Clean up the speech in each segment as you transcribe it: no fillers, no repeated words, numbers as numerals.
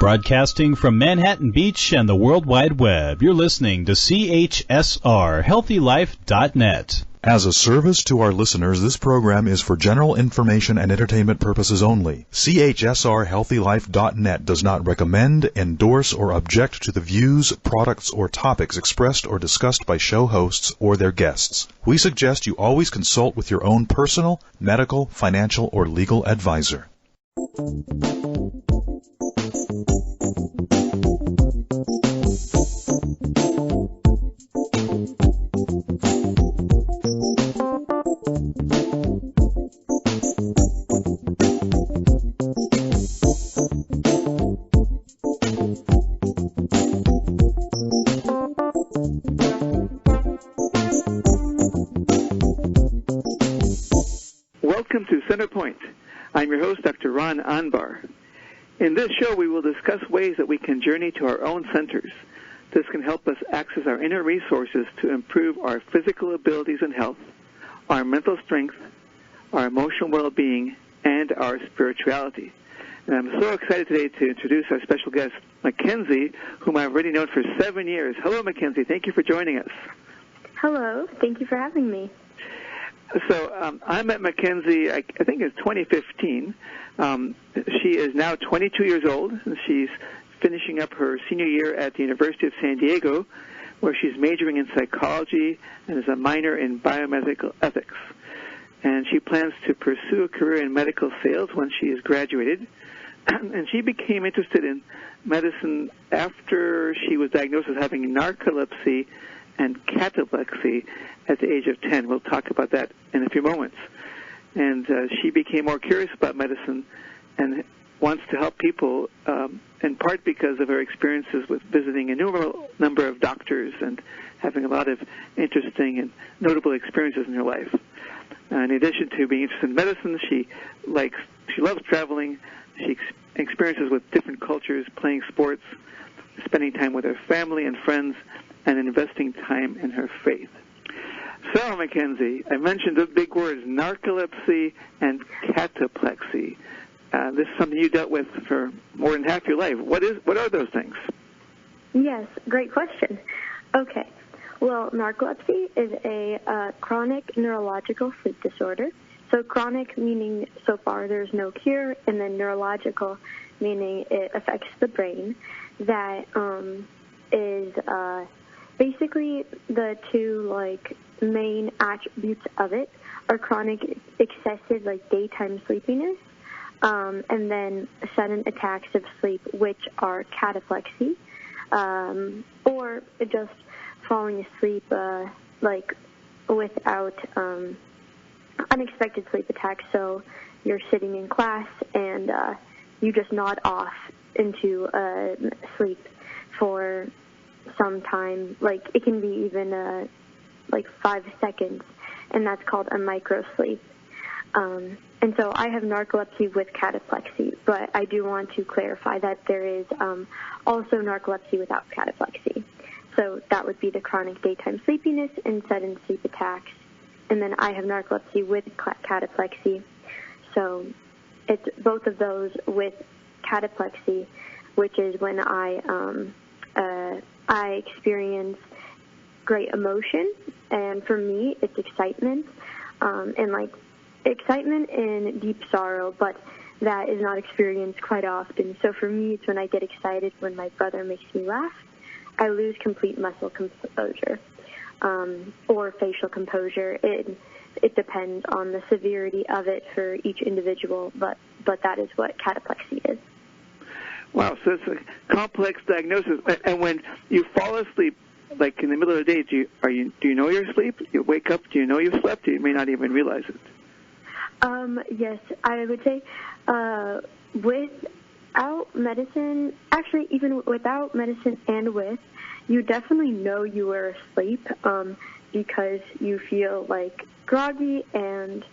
Broadcasting from Manhattan Beach and the World Wide Web, you're listening to CHSR, HealthyLife.net. As a service to our listeners, this program is for general information and entertainment purposes only. CHSR HealthyLife.net does not recommend, endorse, or object to the views, products, or topics expressed or discussed by show hosts or their guests. We suggest you always consult with your own personal, medical, financial, or legal advisor. Welcome to Center Point. I'm your host, Dr. Ron Anbar. In this show, we will discuss ways that we can journey to our own centers. This can help us access our inner resources to improve our physical abilities and health, our mental strength, our emotional well-being, and our spirituality. And I'm so excited today to introduce our special guest, Mackenzie, whom I've already known for 7 years. Hello, Mackenzie. Thank you for joining us. Hello. Thank you for having me. So I met Mackenzie, I think it's 2015. She is now 22 years old, and she's finishing up her senior year at the University of San Diego, where she's majoring in psychology and is a minor in biomedical ethics. And she plans to pursue a career in medical sales when she is graduated. And she became interested in medicine after she was diagnosed with having narcolepsy and cataplexy at the age of 10. We'll talk about that in a few moments. And she became more curious about medicine and wants to help people, in part because of her experiences with visiting a number of doctors and having a lot of interesting and notable experiences in her life. In addition to being interested in medicine, she loves traveling. She experiences with different cultures, playing sports, spending time with her family and friends, and investing time in her faith. So, Mackenzie, I mentioned the big words, narcolepsy and cataplexy. This is something you dealt with for more than half your life. What are those things? Yes, great question. Okay. Well, narcolepsy is a chronic neurological sleep disorder. So chronic meaning so far there's no cure, and then neurological meaning it affects the brain. That is basically the two main attributes of it are chronic excessive daytime sleepiness, and then sudden attacks of sleep, which are cataplexy, or just falling asleep without unexpected sleep attacks. So you're sitting in class and you just nod off into sleep for some time. It can be even 5 seconds, and that's called a microsleep. And so I have narcolepsy with cataplexy, but I do want to clarify that there is also narcolepsy without cataplexy. So that would be the chronic daytime sleepiness and sudden sleep attacks. And then I have narcolepsy with cataplexy. So it's both of those with cataplexy, which is when I experience great emotion, and for me it's excitement, and excitement and deep sorrow, but that is not experienced quite often. So for me, it's when I get excited when my brother makes me laugh. I lose complete muscle composure, or facial composure. It depends on the severity of it for each individual, but that is what cataplexy is. Wow, so it's a complex diagnosis. And when you fall asleep, in the middle of the day, do you know you're asleep? You wake up, do you know you've slept? You may not even realize it. Yes, I would say without medicine, actually even without medicine and with, you definitely know you are asleep because you feel groggy, and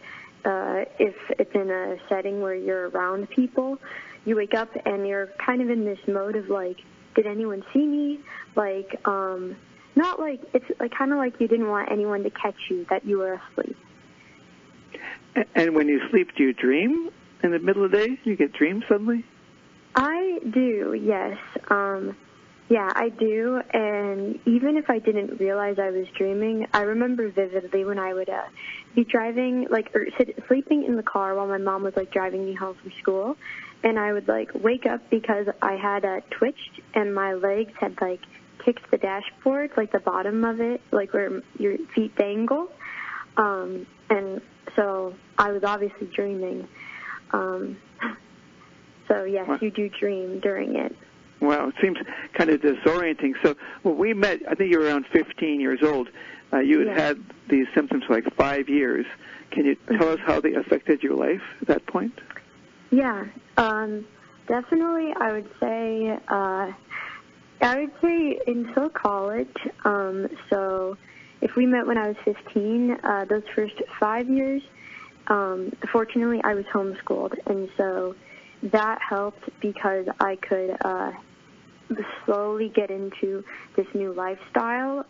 if it's in a setting where you're around people, you wake up and you're kind of in this mode of did anyone see me? It's kind of like you didn't want anyone to catch you that you were asleep. And when you sleep, do you dream in the middle of the day? You get dreams suddenly? I do, yes. Yeah, I do, and even if I didn't realize I was dreaming, I remember vividly when I would be driving, sleeping in the car while my mom was, driving me home from school, and I would, wake up because I had twitched and my legs had, kicked the dashboard, the bottom of it, where your feet dangle, and so I was obviously dreaming. So, yes, you do dream during it. Well, it seems kind of disorienting. So when we met, I think you were around 15 years old. You had these symptoms for 5 years. Can you tell us how they affected your life at that point? Yeah, definitely. I would say until college. So if we met when I was 15, those first 5 years, fortunately, I was homeschooled, and so that helped because I could slowly get into this new lifestyle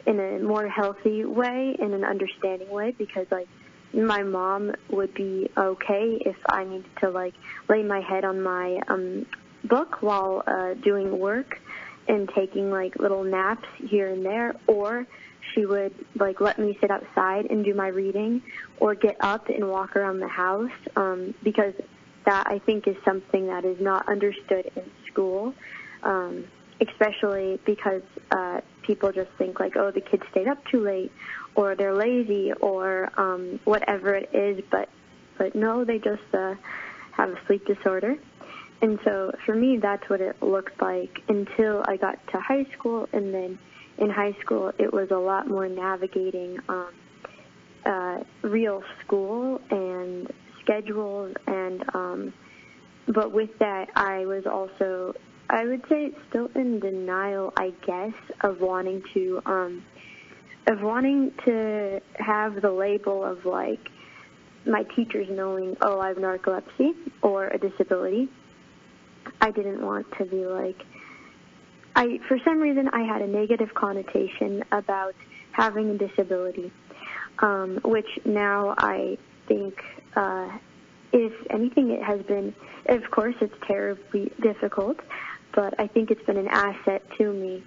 in a more healthy way, in an understanding way, because my mom would be okay if I needed to lay my head on my book while doing work and taking little naps here and there, or she would let me sit outside and do my reading or get up and walk around the house, because that I think is something that is not understood in school, especially because people just think oh, the kids stayed up too late, or they're lazy, or whatever it is, but no, they just have a sleep disorder. And so for me, that's what it looked like until I got to high school, and then in high school it was a lot more navigating real school and schedules, and but with that I was also, I would say, still in denial, I guess, of wanting to have the label of my teachers knowing, oh, I have narcolepsy or a disability. I didn't want to be for some reason I had a negative connotation about having a disability, which now I think, if anything, it has been, of course, it's terribly difficult, but I think it's been an asset to me,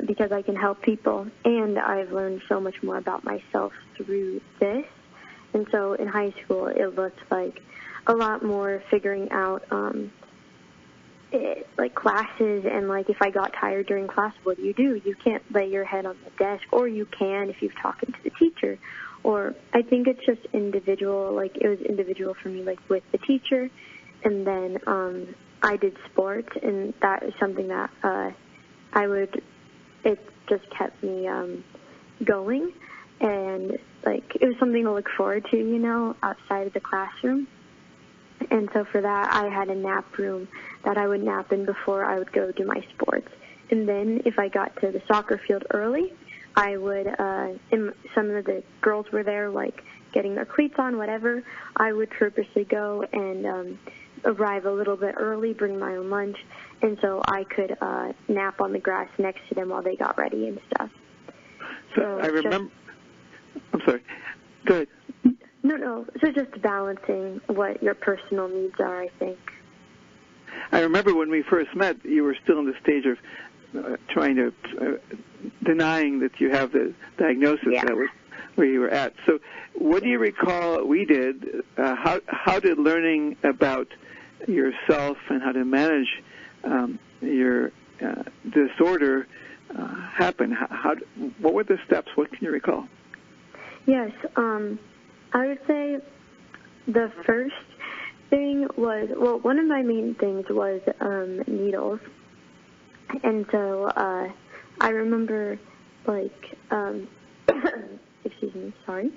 because I can help people, and I've learned so much more about myself through this. And so in high school, it looked like a lot more figuring out classes, and if I got tired during class, what do? You can't lay your head on the desk, or you can if you're talking to the teacher. Or I think it's just individual, it was individual for me, with the teacher. And then I did sports, and that is something that it just kept me going. And, it was something to look forward to, outside of the classroom. And so for that, I had a nap room that I would nap in before I would go do my sports. And then if I got to the soccer field early, I would, and some of the girls were there, getting their cleats on, whatever, I would purposely go and arrive a little bit early, bring my own lunch, and so I could nap on the grass next to them while they got ready and stuff. So I remember... I'm sorry. Go ahead. No. So just balancing what your personal needs are, I think. I remember when we first met, you were still in the stage of trying to... denying that you have the diagnosis. Yeah. That was where you were at. So what do you recall we did? How did learning about yourself and how to manage your disorder happen? What were the steps? What can you recall? Yes, I would say the first thing was, one of my main things was needles. And so I remember, excuse me, sorry,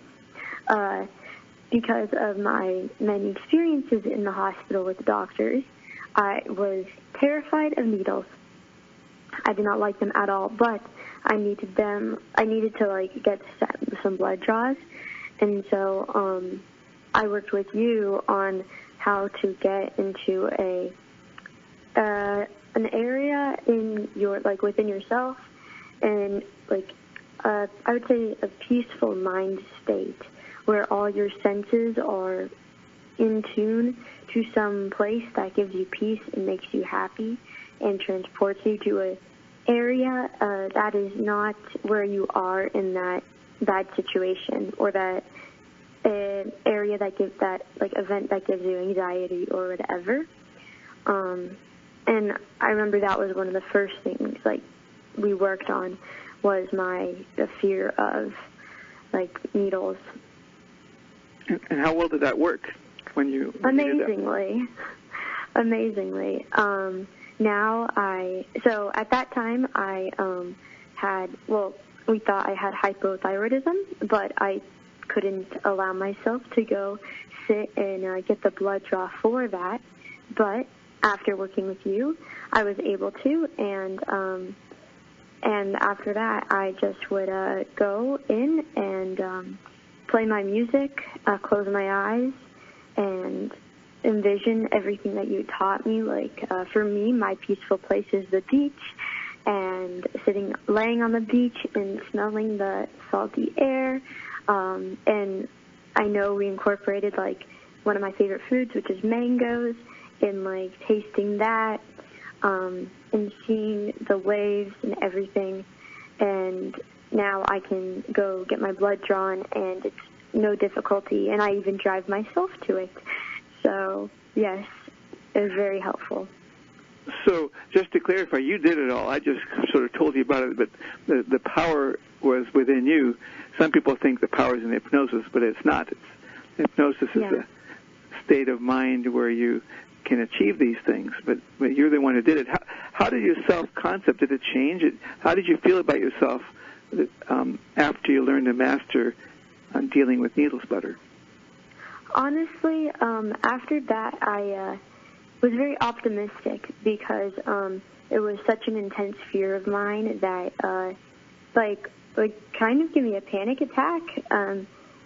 because of my many experiences in the hospital with doctors, I was terrified of needles. I did not like them at all, but I needed to get some blood draws, and so I worked with you on how to get into an area in your within yourself, and I would say a peaceful mind state where all your senses are in tune to some place that gives you peace and makes you happy and transports you to a area that is not where you are in that bad situation, or that area that gives that, like, event that gives you anxiety or whatever. And I remember that was one of the first things, like, we worked on, was the fear of, like, needles. And how well did that work when you Amazingly. So at that time I we thought I had hypothyroidism, but I couldn't allow myself to go sit and get the blood draw for that. But after working with you, I was able to, and after that, I just would go in and play my music, close my eyes, and envision everything that you taught me. Like, for me, my peaceful place is the beach, and laying on the beach and smelling the salty air. And I know we incorporated, like, one of my favorite foods, which is mangoes, and, like, tasting that, and seeing the waves and everything. And now I can go get my blood drawn, and it's no difficulty, and I even drive myself to it. So, yes, it was very helpful. So, just to clarify, you did it all. I just sort of told you about it, but the power was within you. Some people think the power is in hypnosis, but it's not. Hypnosis is a state of mind where you can achieve these things, but you're the one who did it. How did your self-concept, did it change? How did you feel about yourself after you learned to master on dealing with needle sputter? Honestly, after that, I was very optimistic, because it was such an intense fear of mine that, like kind of gave me a panic attack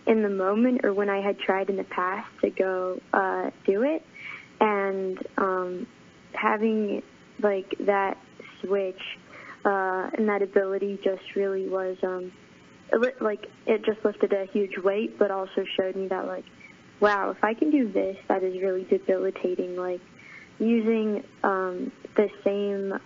in the moment, or when I had tried in the past to go do it. And having, like, that switch and that ability just really was, like, it just lifted a huge weight, but also showed me that, like, wow, if I can do this, that is really debilitating. Like, using the same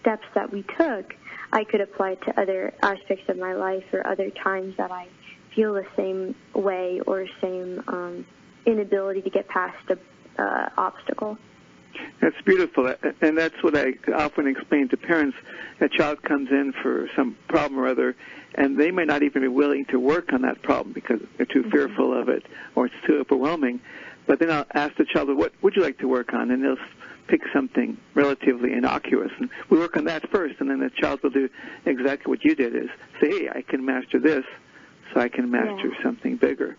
steps that we took, I could apply to other aspects of my life, or other times that I feel the same way, or same inability to get past a obstacle. That's beautiful, and that's what I often explain to parents. A child comes in for some problem or other, and they may not even be willing to work on that problem because they're too fearful of it, or it's too overwhelming. But then I'll ask the child, what would you like to work on? And they'll pick something relatively innocuous, and we work on that first, and then the child will do exactly what you did, is say, hey, I can master this, so I can master something bigger.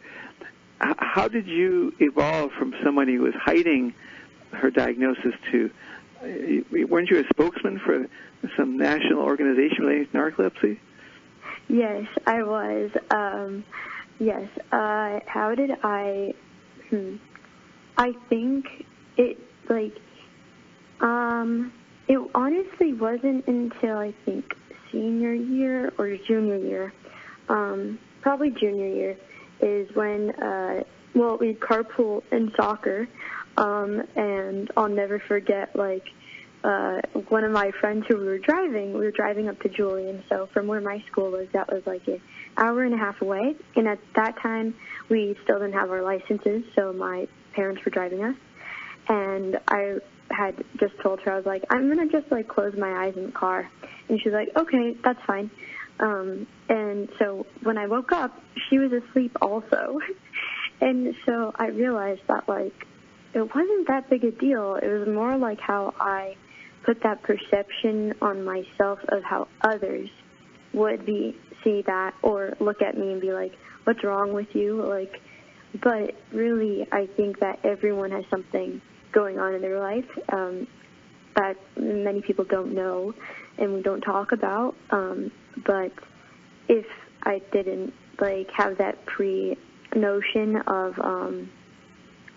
How did you evolve from somebody who was hiding her diagnosis to, weren't you a spokesman for some national organization relating to narcolepsy? Yes, I was. Yes. How did I? I think it, like, it honestly wasn't until, I think, senior year or junior year, probably junior year, is when, we carpool in soccer, and I'll never forget, like, one of my friends who we were driving up to Julian, so from where my school was, that was like an hour and a half away, and at that time, we still didn't have our licenses, so my parents were driving us, and I had just told her, I was like, I'm going to just, like, close my eyes in the car, and she was like, okay, that's fine. And so when I woke up, she was asleep also. And so I realized that, like, it wasn't that big a deal. It was more like how I put that perception on myself of how others would see that or look at me and be like, what's wrong with you? Like, but really, I think that everyone has something going on in their life that many people don't know and we don't talk about. But if I didn't, like, have that pre-notion of,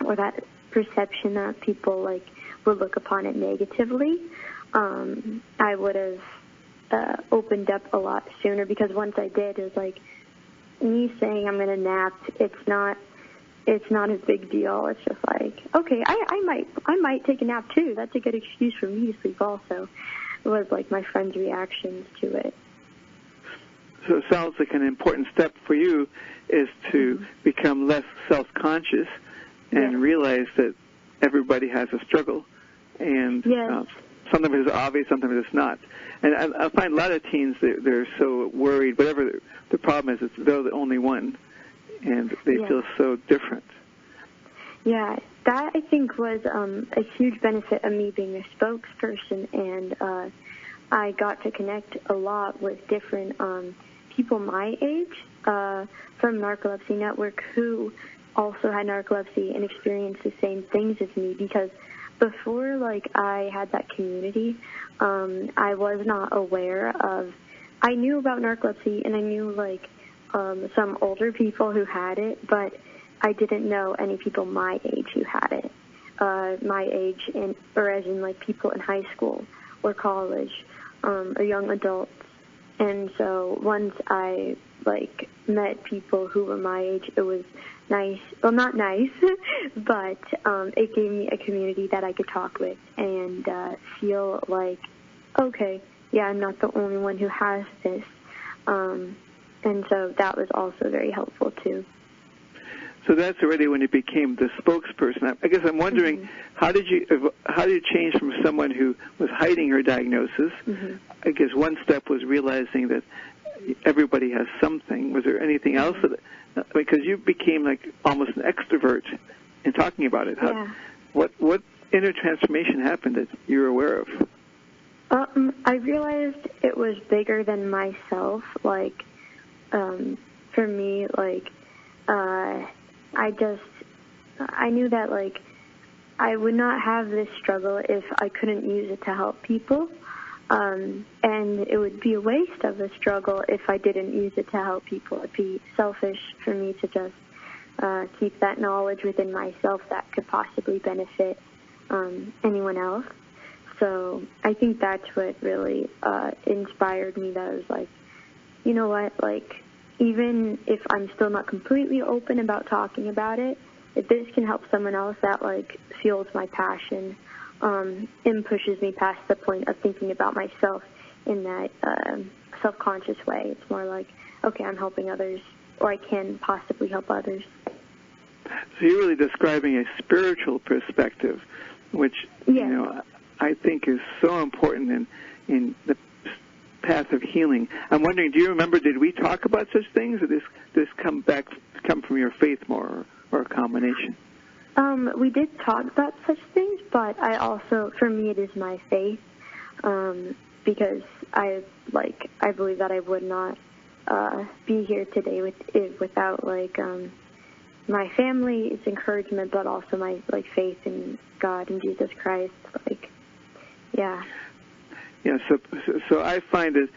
or that perception that people, like, would look upon it negatively, I would have opened up a lot sooner, because once I did, it was like me saying I'm going to nap. It's not it's not a big deal. It's just like, okay, I might take a nap too. That's a good excuse for me to sleep also. It was like my friends' reactions to it. So it sounds like an important step for you is to become less self-conscious and realize that everybody has a struggle. And sometimes it's obvious, sometimes it's not. And I find a lot of teens, they're so worried, whatever the problem is, they're the only one. And they feel so different. Yeah, that I think was a huge benefit of me being a spokesperson, and I got to connect a lot with different people my age from Narcolepsy Network who also had narcolepsy and experienced the same things as me, because before, like, I had that community, I was not aware of, I knew about narcolepsy and I knew, like, some older people who had it, but I didn't know any people my age who had it. My age, or as in, like, people in high school or college or young adults. And so once I, like, met people who were my age, it was nice. Well, not nice, but it gave me a community that I could talk with and feel like, okay, yeah, I'm not the only one who has this. And so that was also very helpful, too. So that's already when you became the spokesperson. I guess I'm wondering, how did you change from someone who was hiding her diagnosis? I guess one step was realizing that everybody has something. Was there anything else? Because you became like almost an extrovert in talking about it. What inner transformation happened that you're aware of? I realized it was bigger than myself. Like, for me, like, I knew that, like, I would not have this struggle if I couldn't use it to help people. And it would be a waste of a struggle if I didn't use it to help people. It'd be selfish for me to just keep that knowledge within myself that could possibly benefit anyone else. So I think that's what really inspired me, that I was like, you know what, like, even if I'm still not completely open about talking about it, if this can help someone else, that, like, fuels my passion and pushes me past the point of thinking about myself in that self-conscious way. It's more like, okay, I'm helping others, or I can possibly help others. So you're really describing a spiritual perspective, which, you know, I think is so important in the path of healing. I'm wondering, do you remember, did we talk about such things, or this come from your faith more, or a combination? We did talk about such things, but I also, for me, it is my faith, because I believe that I would not be here today without, like, my family's encouragement, but also my, like, faith in God and Jesus Christ. Like, yeah. Yeah, so I find that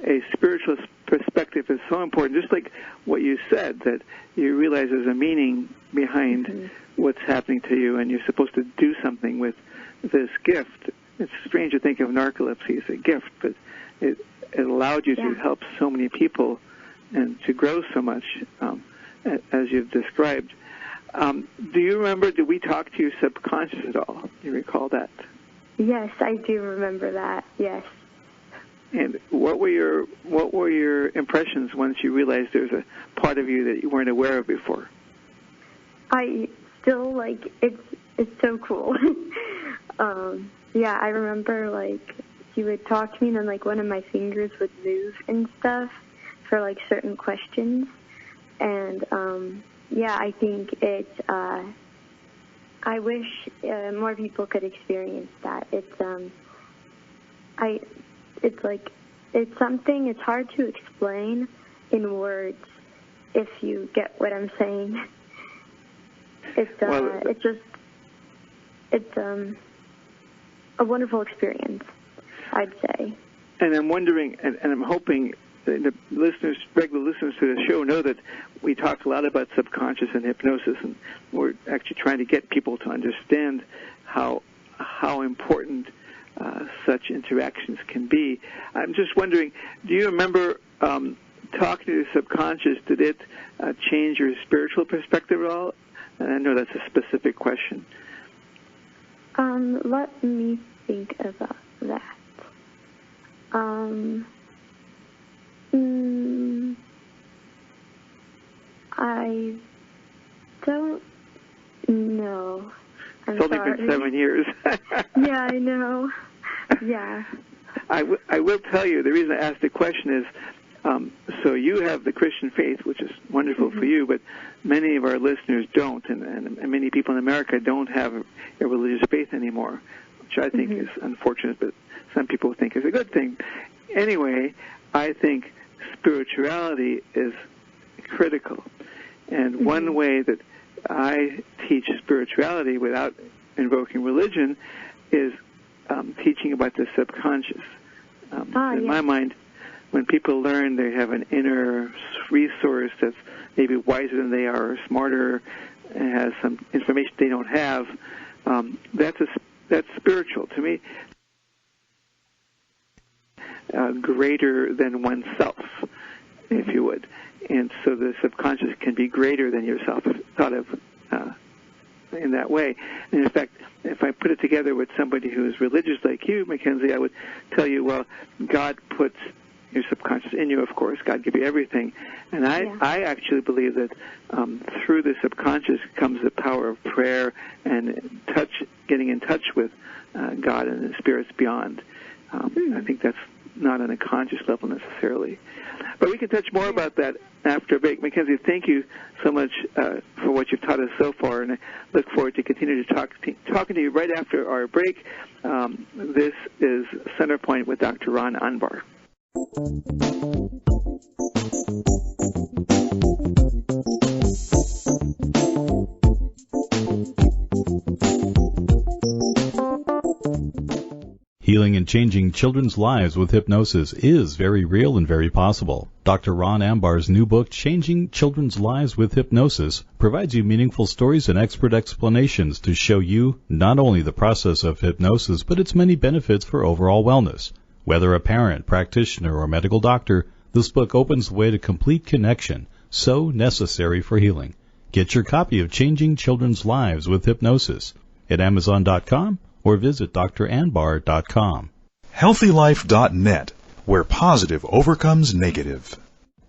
a spiritual perspective is so important, just like what you said, that you realize there's a meaning behind what's happening to you, and you're supposed to do something with this gift. It's strange to think of narcolepsy as a gift, but it allowed you to help so many people and to grow so much, as you've described. Do you remember, did we talk to your subconscious at all? Do you recall that? Yes, I do remember that, yes. And what were your impressions once you realized there's a part of you that you weren't aware of before? I still, like, it's so cool. Yeah, I remember, like, he would talk to me and then, like, one of my fingers would move and stuff for, like, certain questions. And, yeah, I think I wish more people could experience that. It's something, it's hard to explain in words if you get what I'm saying. It's a wonderful experience, I'd say. And I'm wondering, and I'm hoping the listeners, regular listeners to the show, know that we talk a lot about subconscious and hypnosis, and we're actually trying to get people to understand how important such interactions can be. I'm just wondering, do you remember talking to the subconscious? Did it change your spiritual perspective at all? And I know that's a specific question. Let me think about that. I don't know. It's only been 7 years. Yeah, I know. Yeah. I will tell you, the reason I asked the question is, so you have the Christian faith, which is wonderful for you, but many of our listeners don't, and many people in America don't have a religious faith anymore, which I think is unfortunate, but some people think is a good thing. Anyway, I think spirituality is critical. And one way that I teach spirituality without invoking religion is teaching about the subconscious. In my mind, when people learn they have an inner resource that's maybe wiser than they are or smarter and has some information they don't have, that's spiritual. To me, greater than oneself, if you would. And so the subconscious can be greater than yourself, thought of in that way. And in fact, if I put it together with somebody who is religious like you, Mackenzie, I would tell you, well, God puts your subconscious in you, of course. God gives you everything. And I actually believe that through the subconscious comes the power of prayer and getting in touch with God and the spirits beyond. I think that's not on a conscious level necessarily. But we can touch more about that after a break. Mackenzie, thank you so much for what you've taught us so far, and I look forward to continue to talking to you right after our break. This is Centerpoint with Dr. Ron Anbar. Healing and changing children's lives with hypnosis is very real and very possible. Dr. Ron Anbar's new book, Changing Children's Lives with Hypnosis, provides you meaningful stories and expert explanations to show you not only the process of hypnosis, but its many benefits for overall wellness. Whether a parent, practitioner, or medical doctor, this book opens the way to complete connection, so necessary for healing. Get your copy of Changing Children's Lives with Hypnosis at Amazon.com or visit dranbar.com. HealthyLife.net, where positive overcomes negative.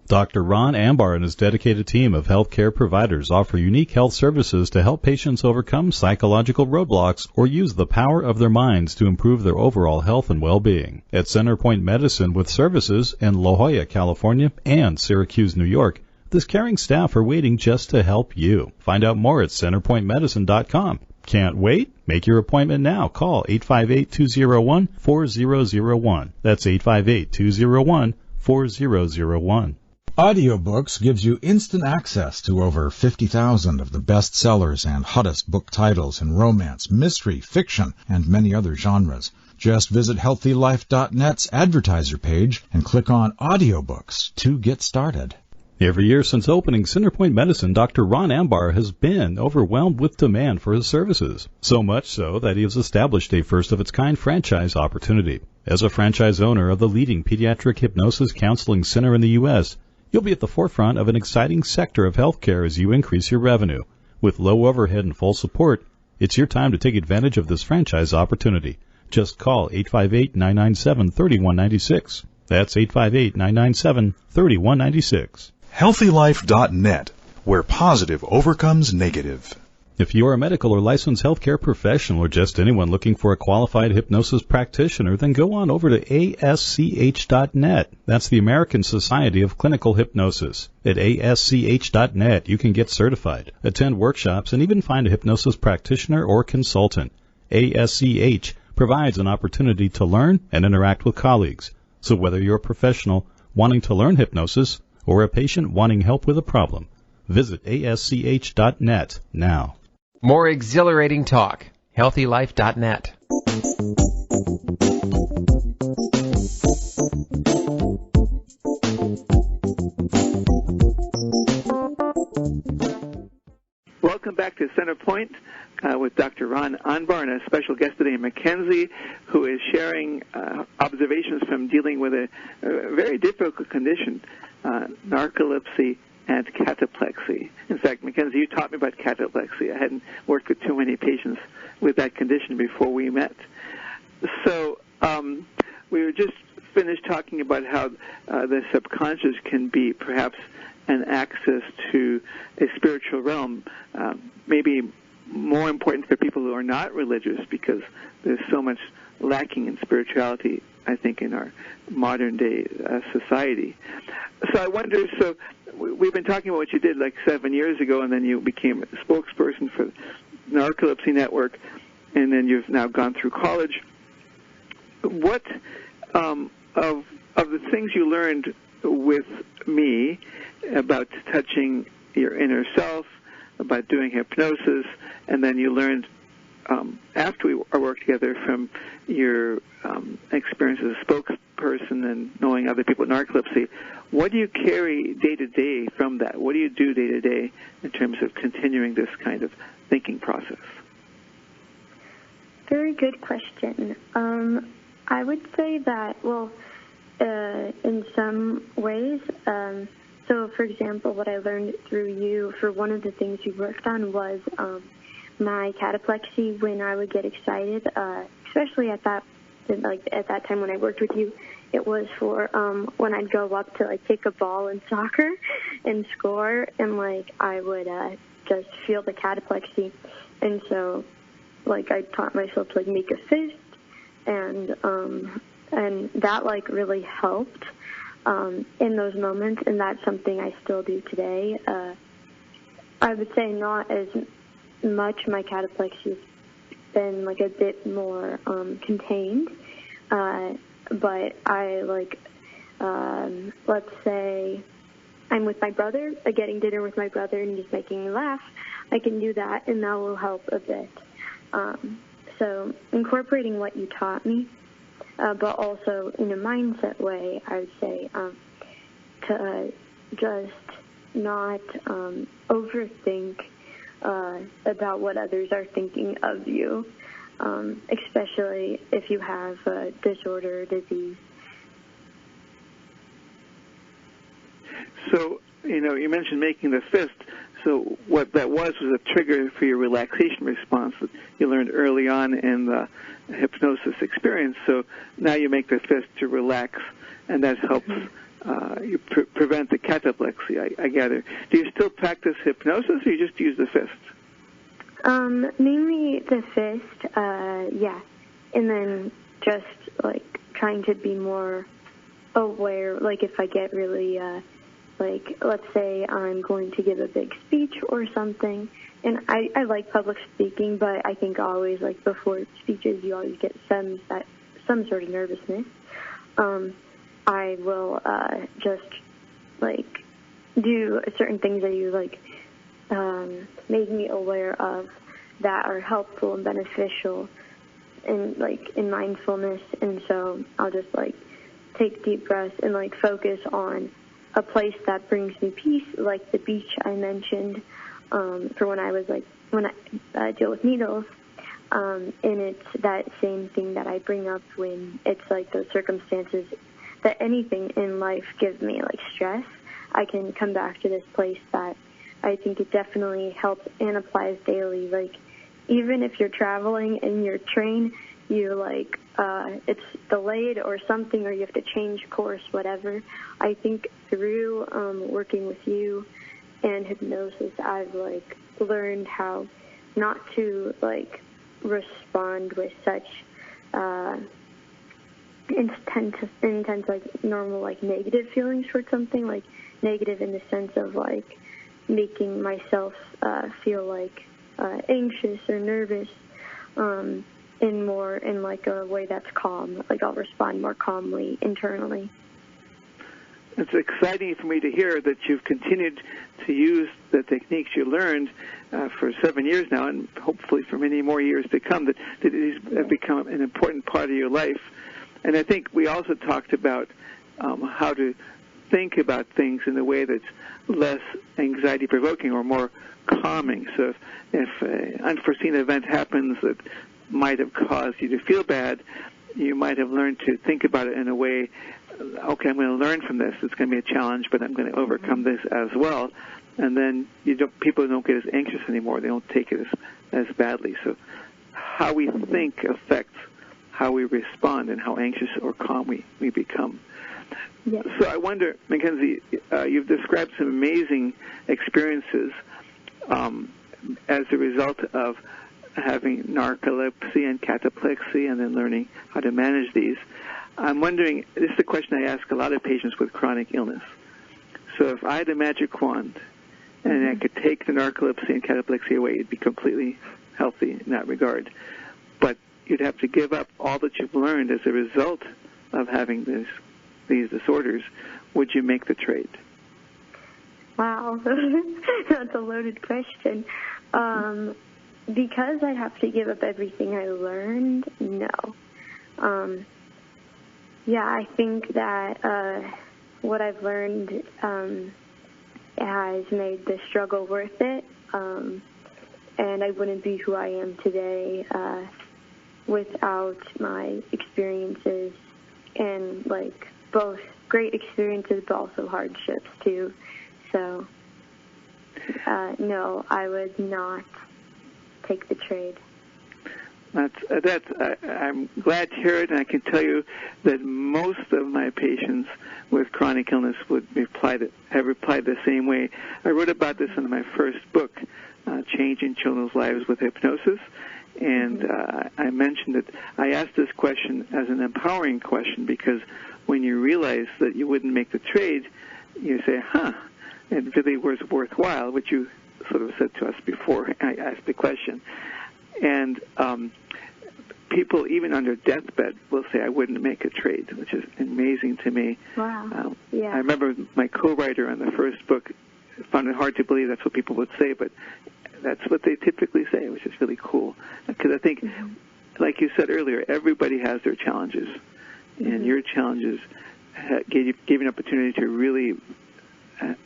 Dr. Ron Anbar and his dedicated team of healthcare providers offer unique health services to help patients overcome psychological roadblocks or use the power of their minds to improve their overall health and well-being. At Centerpoint Medicine with services in La Jolla, California and Syracuse, New York, this caring staff are waiting just to help you. Find out more at centerpointmedicine.com. Can't wait? Make your appointment now. Call 858-201-4001. That's 858-201-4001. Audiobooks gives you instant access to over 50,000 of the best sellers and hottest book titles in romance, mystery, fiction, and many other genres. Just visit HealthyLife.net's advertiser page and click on Audiobooks to get started. Every year since opening Centerpoint Medicine, Dr. Ron Anbar has been overwhelmed with demand for his services. So much so that he has established a first-of-its-kind franchise opportunity. As a franchise owner of the leading pediatric hypnosis counseling center in the U.S., you'll be at the forefront of an exciting sector of healthcare as you increase your revenue. With low overhead and full support, it's your time to take advantage of this franchise opportunity. Just call 858-997-3196. That's 858-997-3196. HealthyLife.net, where positive overcomes negative. If you are a medical or licensed healthcare professional or just anyone looking for a qualified hypnosis practitioner, then go on over to ASCH.net. That's the American Society of Clinical Hypnosis. At ASCH.net, you can get certified, attend workshops, and even find a hypnosis practitioner or consultant. ASCH provides an opportunity to learn and interact with colleagues. So whether you're a professional wanting to learn hypnosis or a patient wanting help with a problem, visit ASCH.net now. More exhilarating talk. HealthyLife.net. Welcome back to Centerpoint with Dr. Ron Anbar and a special guest today, Mackenzie, who is sharing observations from dealing with a very difficult condition, narcolepsy and cataplexy. In fact, Mackenzie, you taught me about cataplexy. I hadn't worked with too many patients with that condition before we met. So we were just finished talking about how the subconscious can be perhaps an access to a spiritual realm, maybe more important for people who are not religious, because there's so much lacking in spirituality, I think, in our modern-day society. So I wonder, so we've been talking about what you did like 7 years ago, and then you became a spokesperson for the Narcolepsy Network, and then you've now gone through college. What of the things you learned with me about touching your inner self, about doing hypnosis, and then you learned after we worked together from your experience as a spokesperson and knowing other people with narcolepsy, what do you carry day to day from that? What do you do day to day in terms of continuing this kind of thinking process? Very good question. I would say that, well, in some ways, so for example, what I learned through you, for one of the things you worked on was my cataplexy. When I would get excited, especially at that time when I worked with you, it was for when I'd go up to kick a ball in soccer and score, and I would just feel the cataplexy, and so I taught myself to make a fist, and that really helped in those moments, and that's something I still do today. I would say not as much. My cataplexy has been a bit more contained, but I let's say I'm with my brother, getting dinner with my brother, and he's making me laugh. I can do that, and that will help a bit. So incorporating what you taught me, but also in a mindset way, I would say to just not overthink about what others are thinking of you, especially if you have a disorder or disease. So, you mentioned making the fist. So what that was a trigger for your relaxation response that you learned early on in the hypnosis experience. So now you make the fist to relax, and that helps you prevent the cataplexy, I gather. Do you still practice hypnosis, or you just use the fist? Mainly the fist, yeah. And then just, trying to be more aware, if I get really... let's say I'm going to give a big speech or something, and I like public speaking, but I think always, before speeches, you always get some sort of nervousness. I will just, do certain things that you, made me aware of that are helpful and beneficial in mindfulness, and so I'll just, take deep breaths and, focus on a place that brings me peace, like the beach I mentioned, for when I was when I deal with needles, and it's that same thing that I bring up when it's those circumstances that anything in life gives me stress. I can come back to this place that I think it definitely helps and applies daily. Even if you're traveling in your train, you it's delayed or something, or you have to change course, whatever. I think through working with you and hypnosis, I've learned how not to respond with such intense normal negative feelings towards something, negative in the sense of making myself feel anxious or nervous. In a way that's calm, I'll respond more calmly internally. It's exciting for me to hear that you've continued to use the techniques you learned for 7 years now, and hopefully for many more years to come, that these have become an important part of your life. And I think we also talked about how to think about things in a way that's less anxiety-provoking or more calming. So if an unforeseen event happens that might have caused you to feel bad, you might have learned to think about it in a way okay, I'm going to learn from this. It's going to be a challenge, but I'm going to overcome this as well. And then people don't get as anxious anymore. They don't take it as badly. So how we think affects how we respond and how anxious or calm we become. Yes. So I wonder, Mackenzie, you've described some amazing experiences as a result of having narcolepsy and cataplexy and then learning how to manage these. I'm wondering, this is a question I ask a lot of patients with chronic illness. So if I had a magic wand and I could take the narcolepsy and cataplexy away, you'd be completely healthy in that regard. But you'd have to give up all that you've learned as a result of having these disorders. Would you make the trade? Wow, that's a loaded question. Because I'd have to give up everything I learned, no. Yeah, I think that what I've learned has made the struggle worth it, and I wouldn't be who I am today without my experiences, and like both great experiences but also hardships too. So no, I would not take the trade. I'm glad to hear it, and I can tell you that most of my patients with chronic illness would have replied the same way. I wrote about this in my first book, Changing Children's Lives with Hypnosis, and I mentioned that I asked this question as an empowering question because when you realize that you wouldn't make the trade, you say, it really was worthwhile, which you sort of said to us before I asked the question. And people, even on their deathbed, will say, I wouldn't make a trade, which is amazing to me. Wow. Yeah. I remember my co-writer on the first book found it hard to believe that's what people would say, but that's what they typically say, which is really cool. Because I think, like you said earlier, everybody has their challenges, and your challenges gave you an opportunity to really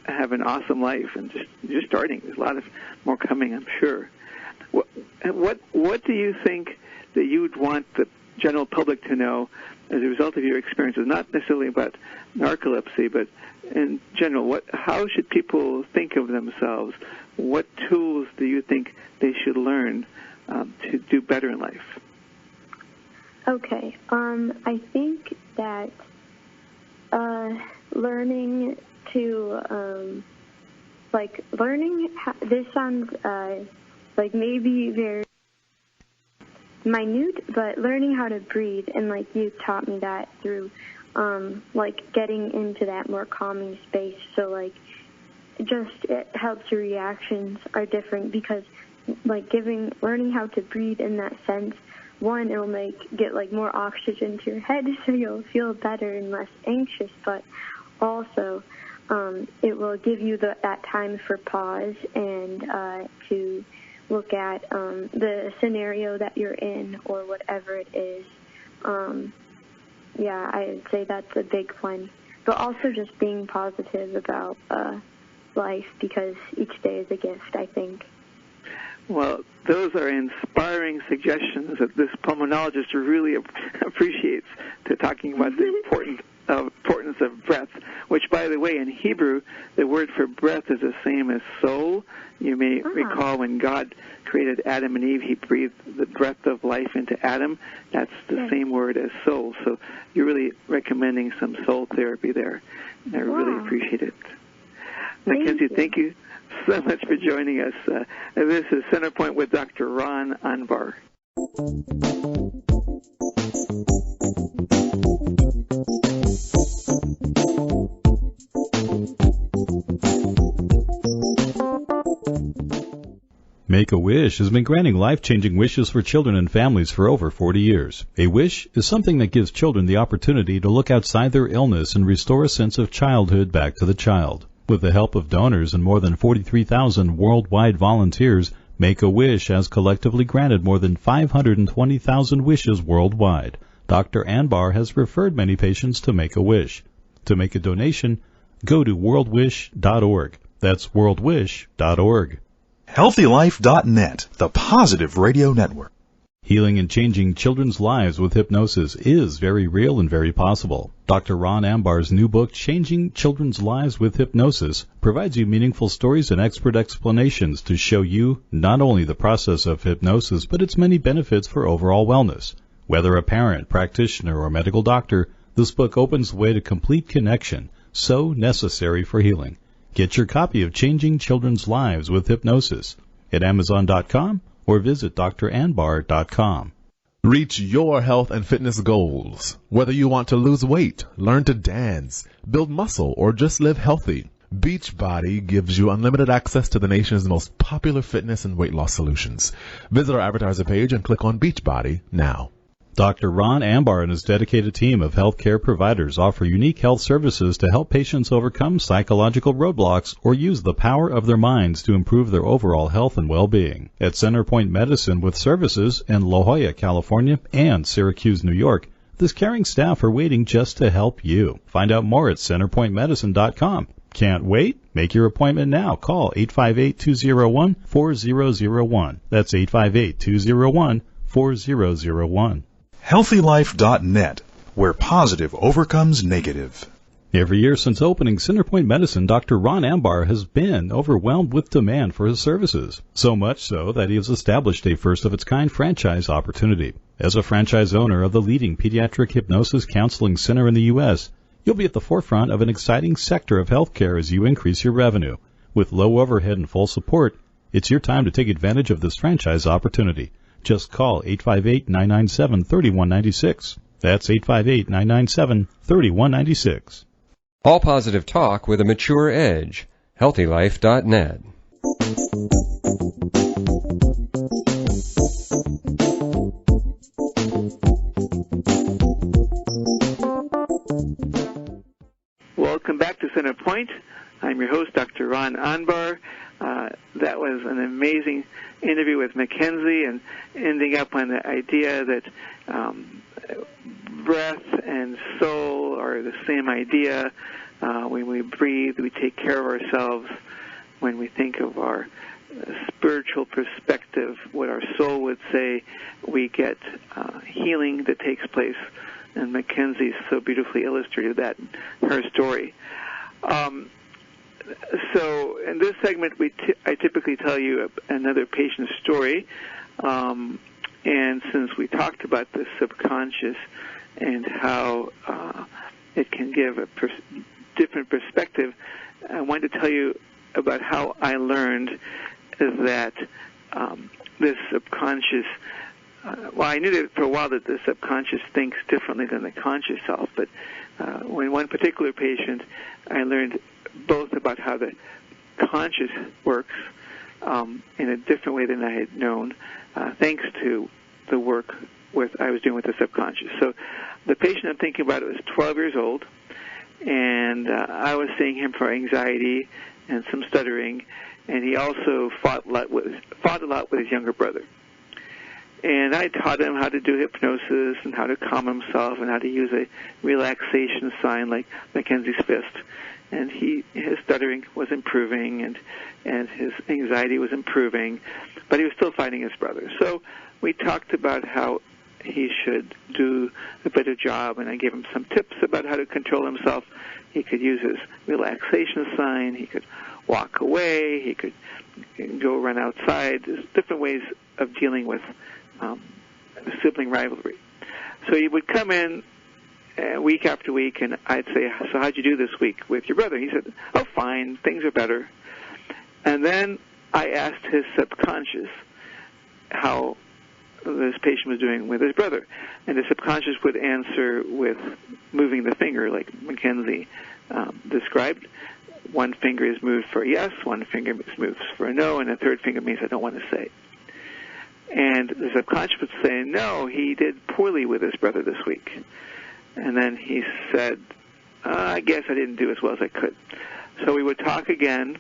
have an awesome life, and just starting. There's a lot of more coming, I'm sure. What do you think that you'd want the general public to know as a result of your experiences, not necessarily about narcolepsy, but in general, how should people think of themselves? What tools do you think they should learn to do better in life? Okay. I think that learning to, this sounds like maybe very minute, but learning how to breathe, and like you taught me that through getting into that more calming space. So like it helps your reactions are different because learning how to breathe in that sense, one, it'll get more oxygen to your head so you'll feel better and less anxious, but also it will give you that time for pause and to look at the scenario that you're in or whatever it is. Yeah, I would say that's a big one. But also just being positive about life because each day is a gift, I think. Well, those are inspiring suggestions that this pulmonologist really appreciates to talking about the importance of breath, which, by the way, in Hebrew, the word for breath is the same as soul. You may recall when God created Adam and Eve, he breathed the breath of life into Adam. That's the same word as soul. So you're really recommending some soul therapy there. And I really appreciate it. Mackenzie, thank you so much for joining us. This is Centerpoint with Dr. Ron Anbar. Make-A-Wish has been granting life-changing wishes for children and families for over 40 years. A wish is something that gives children the opportunity to look outside their illness and restore a sense of childhood back to the child. With the help of donors and more than 43,000 worldwide volunteers, Make-A-Wish has collectively granted more than 520,000 wishes worldwide. Dr. Anbar has referred many patients to Make-A-Wish. To make a donation, go to worldwish.org. That's worldwish.org. HealthyLife.net, the Positive Radio Network. Healing and changing children's lives with hypnosis is very real and very possible. Dr. Ron Ambar's new book, Changing Children's Lives with Hypnosis, provides you meaningful stories and expert explanations to show you not only the process of hypnosis, but its many benefits for overall wellness. Whether a parent, practitioner, or medical doctor, this book opens the way to complete connection, so necessary for healing. Get your copy of Changing Children's Lives with Hypnosis at Amazon.com or visit dranbar.com. Reach your health and fitness goals. Whether you want to lose weight, learn to dance, build muscle, or just live healthy, Beachbody gives you unlimited access to the nation's most popular fitness and weight loss solutions. Visit our advertiser page and click on Beachbody now. Dr. Ron Ambar and his dedicated team of healthcare providers offer unique health services to help patients overcome psychological roadblocks or use the power of their minds to improve their overall health and well-being. At Centerpoint Medicine with services in La Jolla, California and Syracuse, New York, this caring staff are waiting just to help you. Find out more at centerpointmedicine.com. Can't wait? Make your appointment now. Call 858-201-4001. That's 858-201-4001. HealthyLife.net, where positive overcomes negative. Every year since opening Centerpoint Medicine, Dr. Ron Ambar has been overwhelmed with demand for his services. So much so that he has established a first-of-its-kind franchise opportunity. As a franchise owner of the leading pediatric hypnosis counseling center in the U.S., you'll be at the forefront of an exciting sector of healthcare as you increase your revenue. With low overhead and full support, it's your time to take advantage of this franchise opportunity. Just call 858-997-3196. That's 858-997-3196. All positive talk with a mature edge. HealthyLife.net. Welcome back to Center Point. I'm your host, Dr. Ron Ambar. That was an amazing interview with Mackenzie, and ending up on the idea that breath and soul are the same idea. When we breathe, we take care of ourselves. When we think of our spiritual perspective, what our soul would say, we get healing that takes place. And Mackenzie so beautifully illustrated that in her story. So in this segment, I typically tell you another patient's story. And since we talked about the subconscious and how it can give a different perspective, I wanted to tell you about how I learned that this subconscious, well, I knew that for a while that the subconscious thinks differently than the conscious self, but when one particular patient, I learned both about how the conscious works in a different way than I had known, thanks to the work I was doing with the subconscious. So the patient I'm thinking about was 12 years old, and I was seeing him for anxiety and some stuttering, and he also fought a lot with his younger brother. And I taught him how to do hypnosis and how to calm himself and how to use a relaxation sign like Mackenzie's fist. And his stuttering was improving, and his anxiety was improving, but he was still fighting his brother. So we talked about how he should do a better job, and I gave him some tips about how to control himself. He could use his relaxation sign. He could walk away. He could go run outside. There's different ways of dealing with sibling rivalry. So he would come in week after week, and I'd say, so how'd you do this week with your brother? He said, oh, fine, things are better. And then I asked his subconscious how this patient was doing with his brother. And the subconscious would answer with moving the finger, like Mackenzie described. One finger is moved for yes, one finger is moved for a no, and the third finger means I don't want to say. And the subconscious would say, no, he did poorly with his brother this week. And then he said, I guess I didn't do as well as I could. So we would talk again,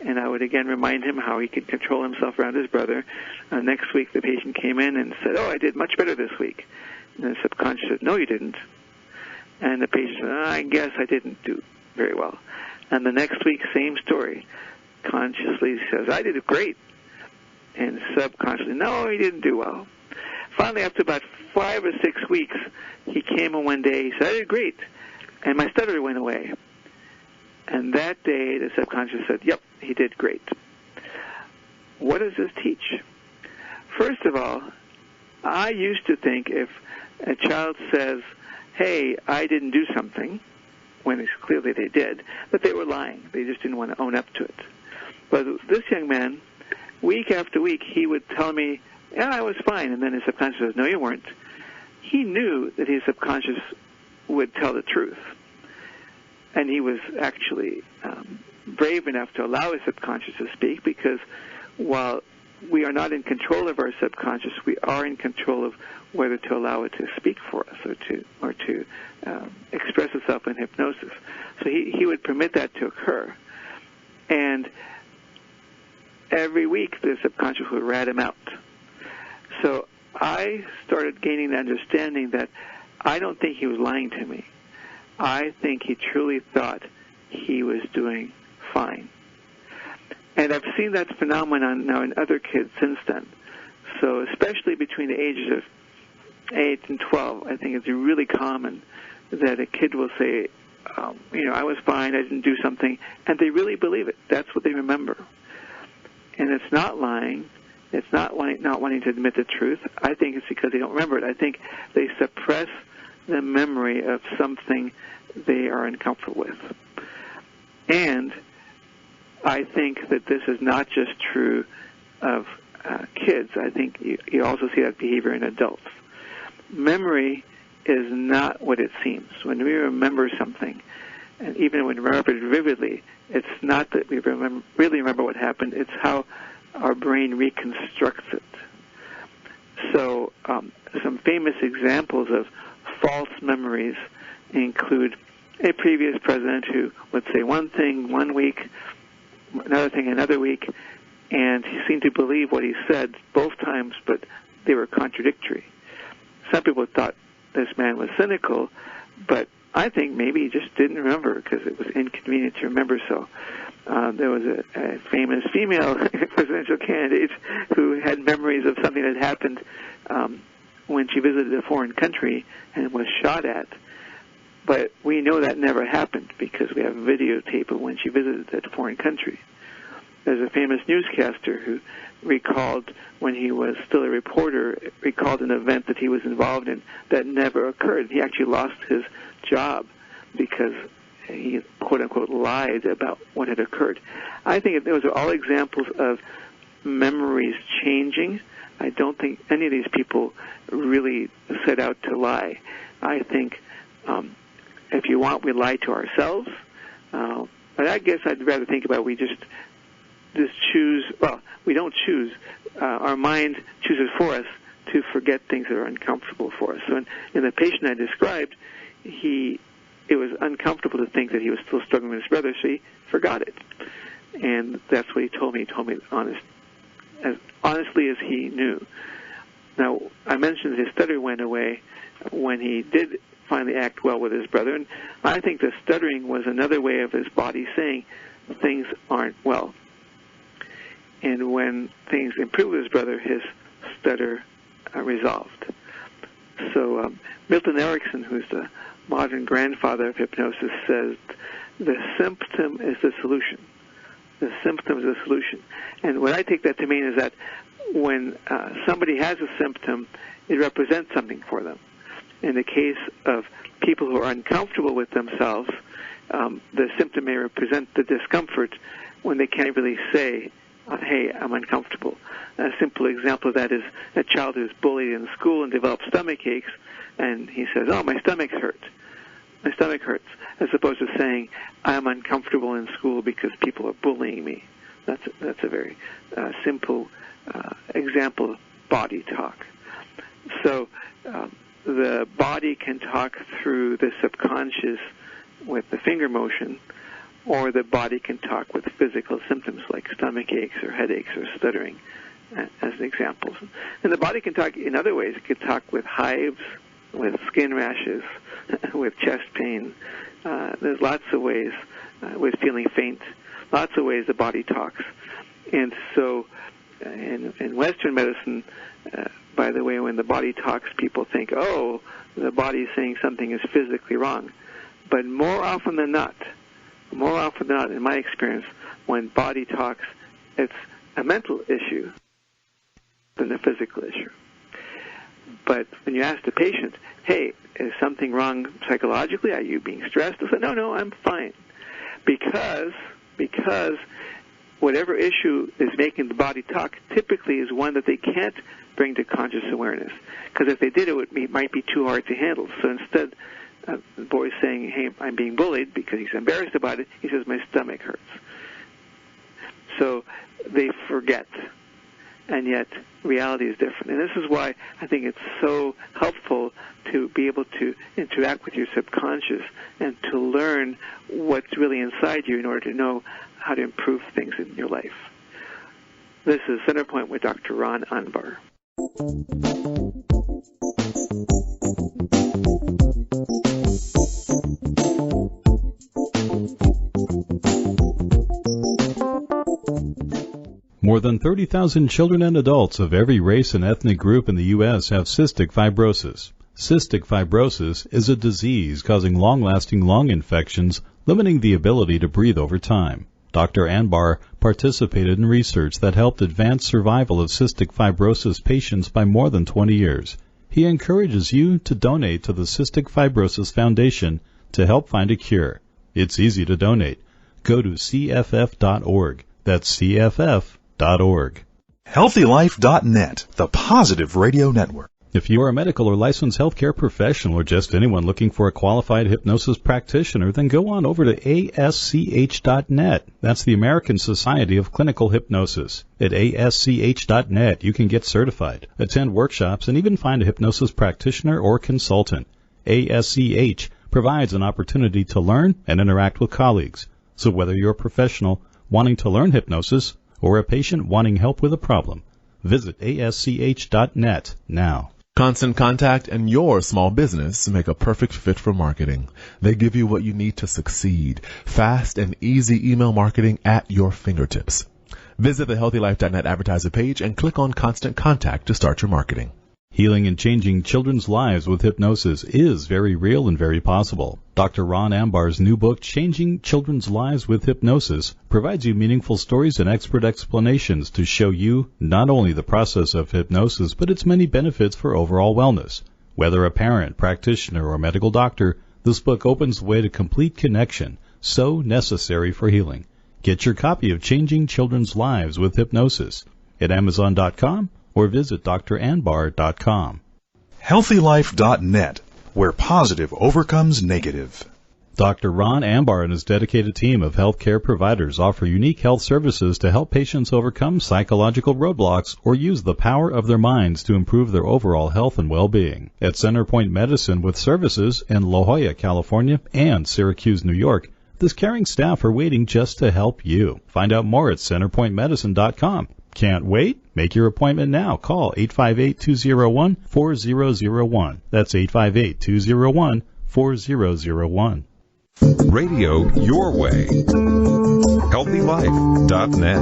and I would again remind him how he could control himself around his brother. Next week, the patient came in and said, oh, I did much better this week. And the subconscious said, no, you didn't. And the patient said, I guess I didn't do very well. And the next week, same story. Consciously says, I did great. And subconsciously, no, he didn't do well. finally, after about 5 or 6 weeks, he came in one day. He said, "I did great," and my stutter went away. And that day, the subconscious said, "Yep, he did great." What does this teach? First of all, I used to think if a child says, "Hey, I didn't do something," when it's clearly they did, but they were lying. They just didn't want to own up to it. But this young man, week after week, he would tell me, "Yeah, I was fine," and then his subconscious says, "No, you weren't." He knew that his subconscious would tell the truth. And he was actually brave enough to allow his subconscious to speak, because while we are not in control of our subconscious, we are in control of whether to allow it to speak for us or to express itself in hypnosis. So he would permit that to occur. And every week the subconscious would rat him out. So I started gaining the understanding that I don't think he was lying to me. I think he truly thought he was doing fine. And I've seen that phenomenon now in other kids since then. So especially between the ages of 8 and 12, I think it's really common that a kid will say, I was fine, I didn't do something, and they really believe it. That's what they remember. And it's not lying. It's not wanting to admit the truth. I think it's because they don't remember it. I think they suppress the memory of something they are uncomfortable with. And I think that this is not just true of kids. I think you also see that behavior in adults. Memory is not what it seems. When we remember something, and even when we remember it vividly, it's not that we really remember what happened. It's how our brain reconstructs it. So some famous examples of false memories include a previous president who would say one thing one week, another thing another week, and he seemed to believe what he said both times, but they were contradictory. Some people thought this man was cynical, but I think maybe he just didn't remember because it was inconvenient to remember so. There was a famous female presidential candidate who had memories of something that happened when she visited a foreign country and was shot at. But we know that never happened because we have a videotape of when she visited that foreign country. There's a famous newscaster who recalled, when he was still a reporter, recalled an event that he was involved in that never occurred. He actually lost his job because he, quote-unquote, lied about what had occurred. I think those are all examples of memories changing. I don't think any of these people really set out to lie. I think if you want, we lie to ourselves. But I guess I'd rather think about we just choose, well, we don't choose. Our mind chooses for us to forget things that are uncomfortable for us. So in the patient I described, it was uncomfortable to think that he was still struggling with his brother, so he forgot it. And that's what he told me. He told me as honestly as he knew. Now, I mentioned that his stutter went away when he did finally act well with his brother, and I think the stuttering was another way of his body saying things aren't well. And when things improved with his brother, his stutter resolved. So Milton Erickson, who's the modern grandfather of hypnosis, says the symptom is the solution. The symptom is the solution. And what I take that to mean is that when somebody has a symptom, it represents something for them. In the case of people who are uncomfortable with themselves, the symptom may represent the discomfort when they can't really say, hey, I'm uncomfortable. A simple example of that is a child who's bullied in school and develops stomach aches, and he says, oh, my stomach hurts. My stomach hurts, as opposed to saying, I'm uncomfortable in school because people are bullying me. That's a very simple example of body talk. So the body can talk through the subconscious with the finger motion, or the body can talk with physical symptoms like stomach aches or headaches or stuttering, as examples. And the body can talk in other ways. It can talk with hives, with skin rashes, with chest pain. There's lots of ways, with feeling faint, lots of ways the body talks. And so in Western medicine, by the way, when the body talks, people think, oh, the body is saying something is physically wrong. But more often than not, in my experience, when body talks, it's a mental issue than a physical issue. But when you ask the patient, hey, is something wrong psychologically? Are you being stressed? They say, no, I'm fine. Because whatever issue is making the body talk typically is one that they can't bring to conscious awareness. Because if they did, it might be too hard to handle. So instead, the boy's saying, hey, I'm being bullied because he's embarrassed about it. He says, my stomach hurts. So they forget. And yet reality is different. And this is why I think it's so helpful to be able to interact with your subconscious and to learn what's really inside you in order to know how to improve things in your life. This is Centerpoint with Dr. Ron Anbar. More than 30,000 children and adults of every race and ethnic group in the U.S. have cystic fibrosis. Cystic fibrosis is a disease causing long-lasting lung infections, limiting the ability to breathe over time. Dr. Anbar participated in research that helped advance survival of cystic fibrosis patients by more than 20 years. He encourages you to donate to the Cystic Fibrosis Foundation to help find a cure. It's easy to donate. Go to cff.org. That's cff.org. HealthyLife.net, the positive radio network. If you are a medical or licensed healthcare professional or just anyone looking for a qualified hypnosis practitioner, then go on over to ASCH.net. That's the American Society of Clinical Hypnosis. At ASCH.net, you can get certified, attend workshops, and even find a hypnosis practitioner or consultant. ASCH provides an opportunity to learn and interact with colleagues. So whether you're a professional wanting to learn hypnosis or a patient wanting help with a problem, visit ASCH.net now. Constant Contact and your small business make a perfect fit for marketing. They give you what you need to succeed. Fast and easy email marketing at your fingertips. Visit the HealthyLife.net advertiser page and click on Constant Contact to start your marketing. Healing and changing children's lives with hypnosis is very real and very possible. Dr. Ron Ambar's new book, Changing Children's Lives with Hypnosis, provides you meaningful stories and expert explanations to show you not only the process of hypnosis, but its many benefits for overall wellness. Whether a parent, practitioner, or medical doctor, this book opens the way to complete connection, so necessary for healing. Get your copy of Changing Children's Lives with Hypnosis at Amazon.com or visit dranbar.com. HealthyLife.net, where positive overcomes negative. Dr. Ron Ambar and his dedicated team of healthcare providers offer unique health services to help patients overcome psychological roadblocks or use the power of their minds to improve their overall health and well-being. At Centerpoint Medicine with services in La Jolla, California and Syracuse, New York, this caring staff are waiting just to help you. Find out more at centerpointmedicine.com. Can't wait? Make your appointment now. Call 858-201-4001. That's 858-201-4001. Radio your way. HealthyLife.net.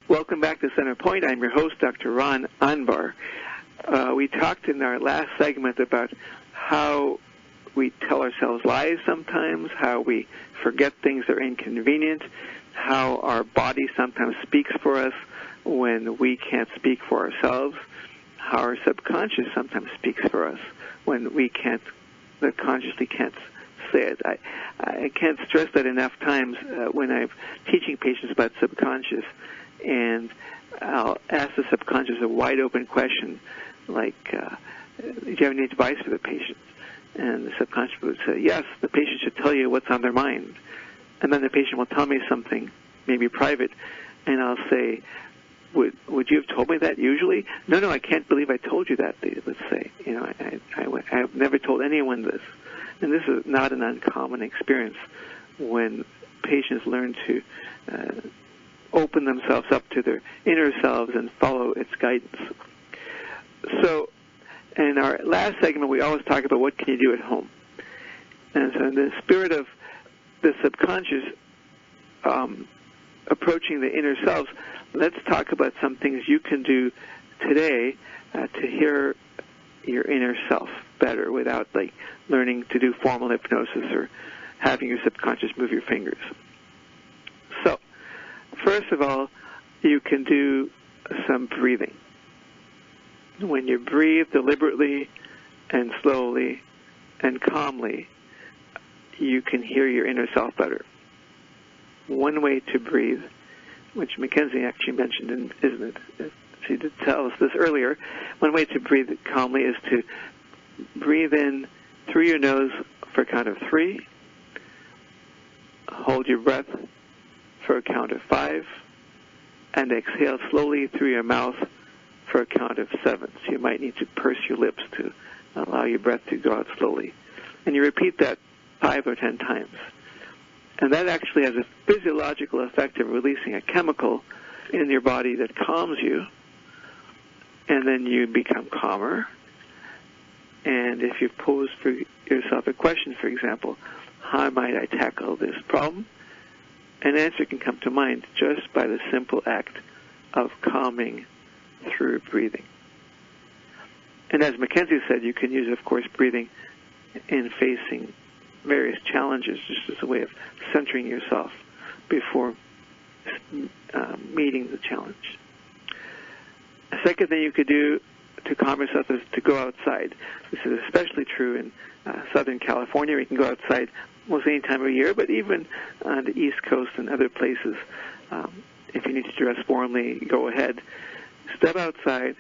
Welcome back to Center Point. I'm your host, Dr. Ron Anbar. We talked in our last segment about how we tell ourselves lies sometimes, how we forget things that are inconvenient, how our body sometimes speaks for us when we can't speak for ourselves, how our subconscious sometimes speaks for us when we consciously can't say it. I can't stress that enough times when I'm teaching patients about subconscious, and I'll ask the subconscious a wide-open question like, do you have any advice for the patient? And the subconscious would say, yes, the patient should tell you what's on their mind. And then the patient will tell me something, maybe private, and I'll say, would you have told me that usually? No, I can't believe I told you that, they would say. I've never told anyone this. And this is not an uncommon experience when patients learn to open themselves up to their inner selves and follow its guidance. So in our last segment, we always talk about what can you do at home. And so in the spirit of the subconscious approaching the inner selves, let's talk about some things you can do today to hear your inner self better without like learning to do formal hypnosis or having your subconscious move your fingers. So, first of all, you can do some breathing. When you breathe deliberately and slowly and calmly, you can hear your inner self better. One way to breathe, which Mackenzie actually mentioned, isn't it? She did tell us this earlier. One way to breathe calmly is to breathe in through your nose for a count of 3. Hold your breath for a count of 5. And exhale slowly through your mouth for a count of 7. So you might need to purse your lips to allow your breath to go out slowly. And you repeat that 5 or 10 times. And that actually has a physiological effect of releasing a chemical in your body that calms you. And then you become calmer. And if you pose for yourself a question, for example, how might I tackle this problem? An answer can come to mind just by the simple act of calming through breathing. And as Mackenzie said, you can use, of course, breathing in facing various challenges, just as a way of centering yourself before meeting the challenge. A second thing you could do to calm yourself is to go outside. This is especially true in Southern California, where you can go outside most any time of year, but even on the East Coast and other places. If you need to dress warmly, go ahead. Step outside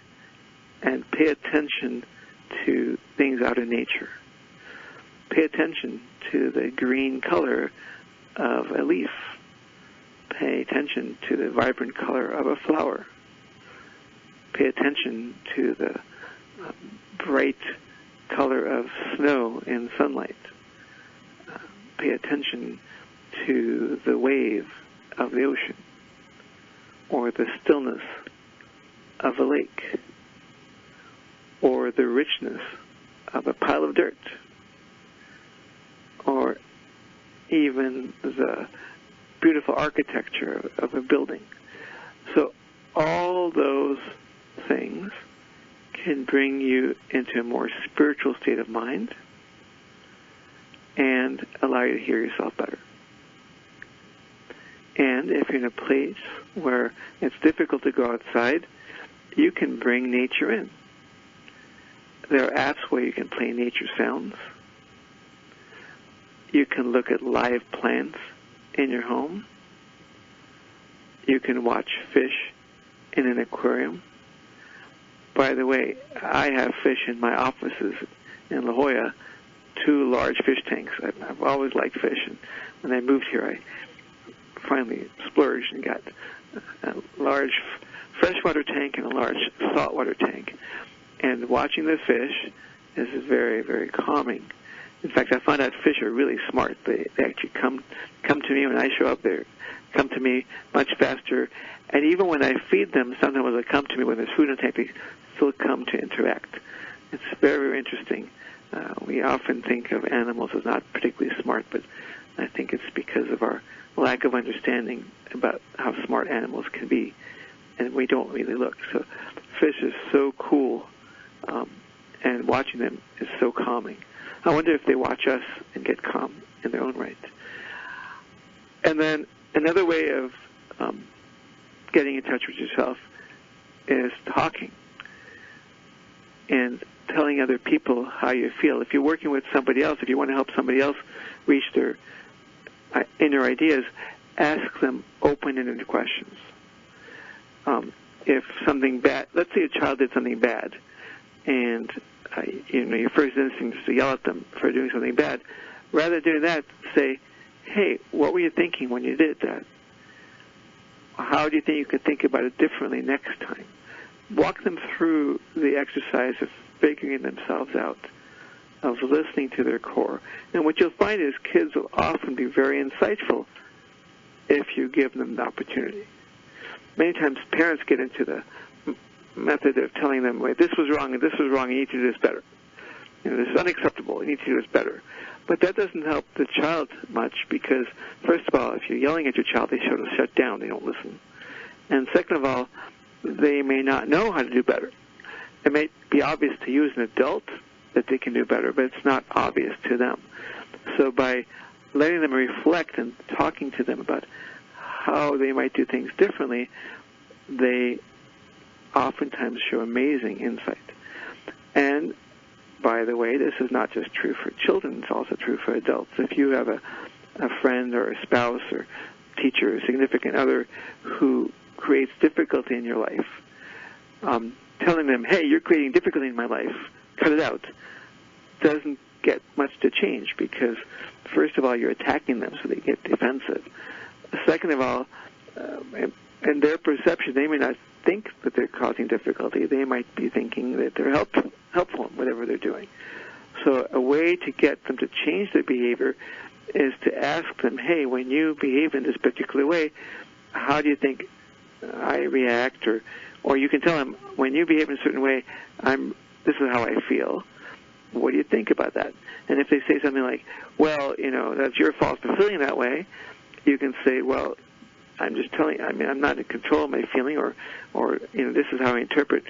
and pay attention to things out in nature. Pay attention to the green color of a leaf. Pay attention to the vibrant color of a flower. Pay attention to the bright color of snow in sunlight. Pay attention to the wave of the ocean or the stillness of a lake or the richness of a pile of dirt or even the beautiful architecture of a building. So all those things can bring you into a more spiritual state of mind and allow you to hear yourself better. And if you're in a place where it's difficult to go outside, you can bring nature in. There are apps where you can play nature sounds. You can look at live plants in your home. You can watch fish in an aquarium. By the way, I have fish in my offices in La Jolla, 2 large fish tanks. I've always liked fish, and when I moved here, I finally splurged and got a large freshwater tank and a large saltwater tank. And watching the fish is very, very calming. In fact, I found out fish are really smart. They actually come to me when I show up. They come to me much faster. And even when I feed them, sometimes when they come to me when there's food in the tank, they still come to interact. It's very, very interesting. We often think of animals as not particularly smart, but I think it's because of our lack of understanding about how smart animals can be, and we don't really look. So fish is so cool, and watching them is so calming. I wonder if they watch us and get calm in their own right. And then another way of getting in touch with yourself is talking and telling other people how you feel. If you're working with somebody else, if you want to help somebody else reach their inner ideas, ask them open-ended questions. If something bad, let's say a child did something bad, and your first instinct is to yell at them for doing something bad. Rather than doing that, say, hey, what were you thinking when you did that? How do you think you could think about it differently next time? Walk them through the exercise of figuring themselves out, of listening to their core. And what you'll find is kids will often be very insightful if you give them the opportunity. Many times parents get into the method of telling them, wait, this was wrong and this was wrong, you need to do this better. This is unacceptable, you need to do this better. But that doesn't help the child much because, first of all, if you're yelling at your child, they sort of shut down, they don't listen. And second of all, they may not know how to do better. It may be obvious to you as an adult that they can do better, but it's not obvious to them. So by letting them reflect and talking to them about how they might do things differently, they oftentimes show amazing insight. And by the way, this is not just true for children, it's also true for adults. If you have a friend or a spouse or teacher or significant other who creates difficulty in your life, telling them, hey, you're creating difficulty in my life, cut it out, doesn't get much to change because, first of all, you're attacking them so they get defensive. Second of all, in their perception, they may not think that they're causing difficulty. They might be thinking that they're helpful in whatever they're doing. So a way to get them to change their behavior is to ask them, hey, when you behave in this particular way, how do you think I react? Or you can tell them, when you behave in a certain way, this is how I feel. What do you think about that? And if they say something like, well, that's your fault for feeling that way, you can say, well, I'm just telling you, I'm not in control of my feeling, or this is how I interpret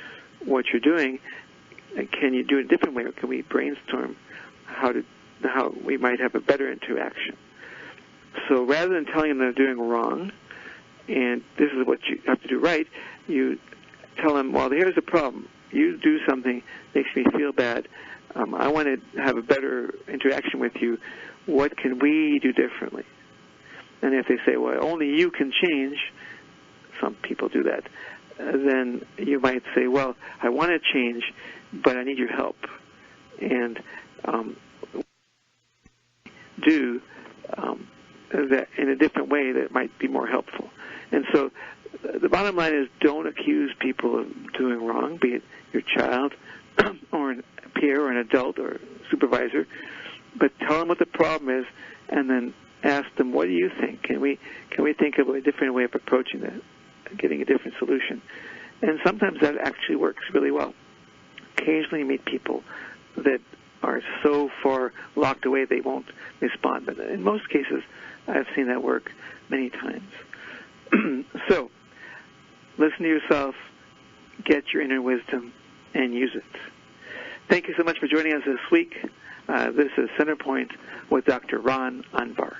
what you're doing. Can you do it a different way, or can we brainstorm how we might have a better interaction? So rather than telling them they're doing wrong, and this is what you have to do right, you tell them, well, here's the problem. You do something makes me feel bad. I want to have a better interaction with you. What can we do differently? And if they say, well, only you can change, some people do that, then you might say, well, I want to change, but I need your help. And do that in a different way that might be more helpful. And so the bottom line is, don't accuse people of doing wrong, be it your child or a peer or an adult or supervisor, but tell them what the problem is and then ask them, what do you think? Can we think of a different way of approaching that, getting a different solution? And sometimes that actually works really well. Occasionally you meet people that are so far locked away they won't respond. But in most cases, I've seen that work many times. So, listen to yourself, get your inner wisdom, and use it. Thank you so much for joining us this week. This is Centerpoint with Dr. Ron Anbar.